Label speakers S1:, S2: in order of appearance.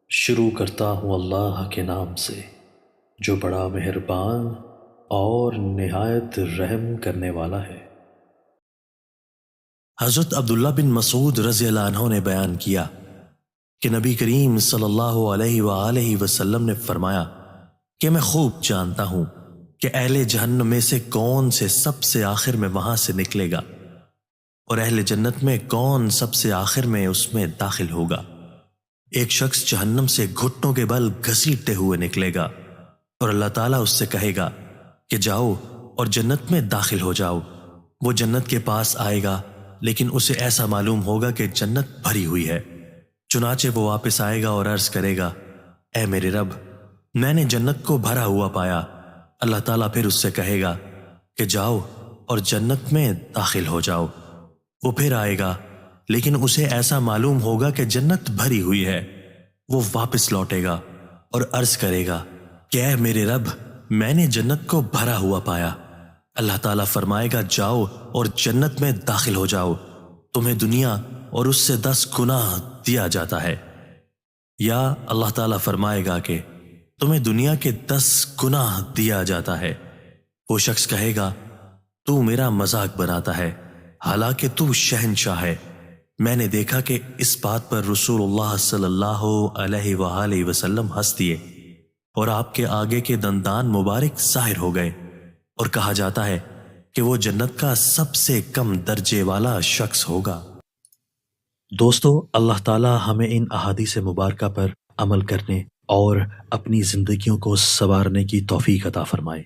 S1: شروع کرتا ہوں اللہ کے نام سے جو بڑا مہربان اور نہایت رحم کرنے والا ہے۔
S2: حضرت عبداللہ بن مسعود رضی اللہ عنہ نے بیان کیا کہ نبی کریم صلی اللہ علیہ وآلہ وسلم نے فرمایا کہ میں خوب جانتا ہوں کہ اہل جہنم میں سے کون سے سب سے آخر میں وہاں سے نکلے گا اور اہل جنت میں کون سب سے آخر میں اس میں داخل ہوگا۔ ایک شخص جہنم سے گھٹنوں کے بل گھسیٹتے ہوئے نکلے گا اور اللہ تعالیٰ اس سے کہے گا کہ جاؤ اور جنت میں داخل ہو جاؤ۔ وہ جنت کے پاس آئے گا لیکن اسے ایسا معلوم ہوگا کہ جنت بھری ہوئی ہے، چنانچہ وہ واپس آئے گا اور عرض کرے گا اے میرے رب، میں نے جنت کو بھرا ہوا پایا۔ اللہ تعالیٰ پھر اس سے کہے گا کہ جاؤ اور جنت میں داخل ہو جاؤ۔ وہ پھر آئے گا لیکن اسے ایسا معلوم ہوگا کہ جنت بھری ہوئی ہے۔ وہ واپس لوٹے گا اور عرض کرے گا کہ اے میرے رب، میں نے جنت کو بھرا ہوا پایا۔ اللہ تعالیٰ فرمائے گا جاؤ اور جنت میں داخل ہو جاؤ، تمہیں دنیا اور اس سے 10 گنا دیا جاتا ہے۔ یا اللہ تعالیٰ فرمائے گا کہ تمہیں دنیا کے 10 گنا دیا جاتا ہے۔ وہ شخص کہے گا تو میرا مذاق بناتا ہے، حالانکہ تو شہنشاہ ہے۔ میں نے دیکھا کہ اس بات پر رسول اللہ صلی اللہ علیہ وآلہ وسلم ہنس دیے اور آپ کے آگے کے دندان مبارک ظاہر ہو گئے، اور کہا جاتا ہے کہ وہ جنت کا سب سے کم درجے والا شخص ہوگا۔
S1: دوستو، اللہ تعالی ہمیں ان احادیث مبارکہ پر عمل کرنے اور اپنی زندگیوں کو سنوارنے کی توفیق عطا فرمائے۔